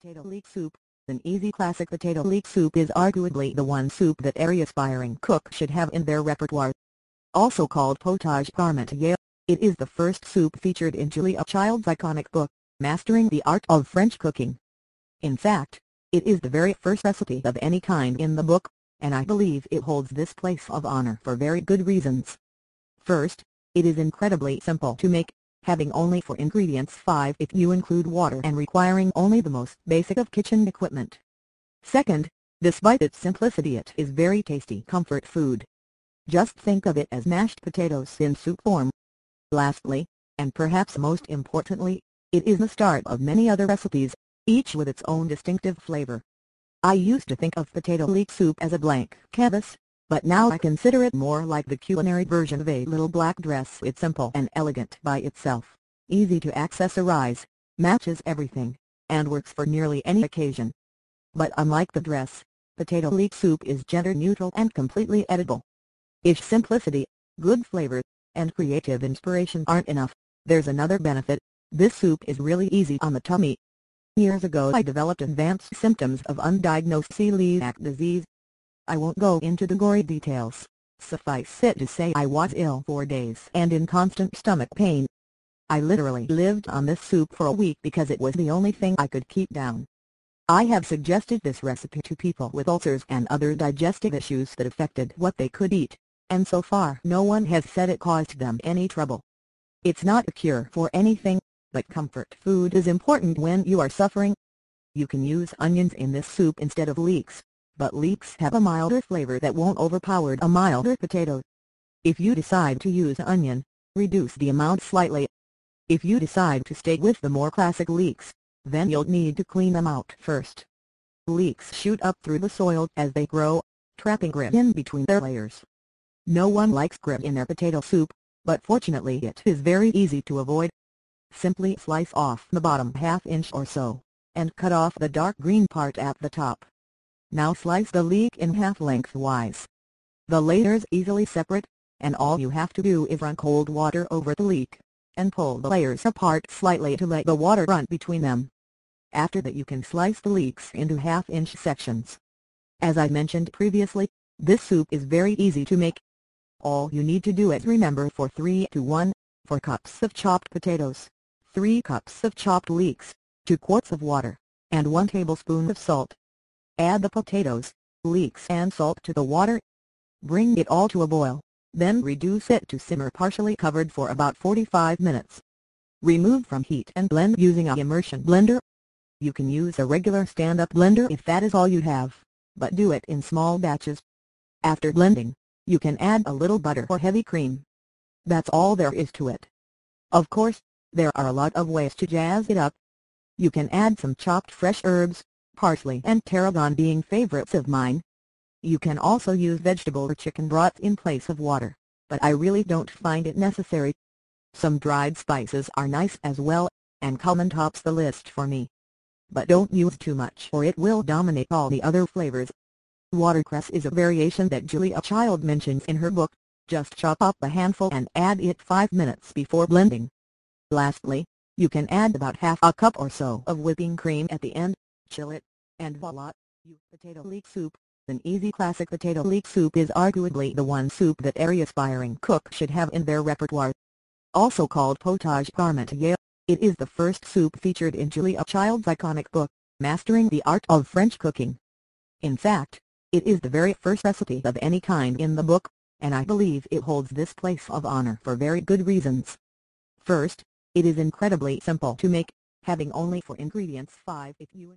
Potato leek soup. An easy classic potato leek soup is arguably the one soup that every aspiring cook should have in their repertoire. Also called potage parmentier, it is the first soup featured in Julia Child's iconic book, Mastering the Art of French Cooking. In fact, it is the very first recipe of any kind in the book, and I believe it holds this place of honor for very good reasons. First, it is incredibly simple to make, having only 4 ingredients, 5 if you include water, and requiring only the most basic of kitchen equipment. Second, despite its simplicity, it is very tasty comfort food. Just think of it as mashed potatoes in soup form. Lastly, and perhaps most importantly, it is the start of many other recipes, each with its own distinctive flavor. I used to think of potato leek soup as a blank canvas, but now I consider it more like the culinary version of a little black dress. It's simple and elegant by itself, easy to accessorize, matches everything, and works for nearly any occasion. But unlike the dress, potato leek soup is gender neutral and completely edible. If simplicity, good flavor, and creative inspiration aren't enough, there's another benefit: this soup is really easy on the tummy. Years ago I developed advanced symptoms of undiagnosed celiac disease. I won't go into the gory details. Suffice it to say I was ill for days and in constant stomach pain. I literally lived on this soup for a week because it was the only thing I could keep down. I have suggested this recipe to people with ulcers and other digestive issues that affected what they could eat, and so far no one has said it caused them any trouble. It's not a cure for anything, but comfort food is important when you are suffering. You can use onions in this soup instead of leeks, but leeks have a milder flavor that won't overpower a milder potato. If you decide to use onion, reduce the amount slightly. If you decide to stay with the more classic leeks, then you'll need to clean them out first. Leeks shoot up through the soil as they grow, trapping grit in between their layers. No one likes grit in their potato soup, but fortunately it is very easy to avoid. Simply slice off the bottom ½ inch or so, and cut off the dark green part at the top. Now slice the leek in half lengthwise. The layers easily separate, and all you have to do is run cold water over the leek, and pull the layers apart slightly to let the water run between them. After that you can slice the leeks into ½ inch sections. As I mentioned previously, this soup is very easy to make. All you need to do is remember: for 3 to 1, 4 cups of chopped potatoes, 3 cups of chopped leeks, 2 quarts of water, and 1 tablespoon of salt. Add the potatoes, leeks and salt to the water. Bring it all to a boil, then reduce it to simmer partially covered for about 45 minutes. Remove from heat and blend using an immersion blender. You can use a regular stand-up blender if that is all you have, but do it in small batches. After blending, you can add a little butter or heavy cream. That's all there is to it. Of course, there are a lot of ways to jazz it up. You can add some chopped fresh herbs, parsley and tarragon being favorites of mine. You can also use vegetable or chicken broth in place of water, but I really don't find it necessary. Some dried spices are nice as well, and cumin tops the list for me. But don't use too much or it will dominate all the other flavors. Watercress is a variation that Julia Child mentions in her book. Just chop up a handful and add it 5 minutes before blending. Lastly, you can add about ½ a cup or so of whipping cream at the end, chill it, and voila, you potato leek soup. An easy classic potato leek soup is arguably the one soup that every aspiring cook should have in their repertoire. Also called potage parmentier, it is the first soup featured in Julia Child's iconic book, Mastering the Art of French Cooking. In fact, it is the very first recipe of any kind in the book, and I believe it holds this place of honor for very good reasons. First, it is incredibly simple to make, having only 4 ingredients, 5 if you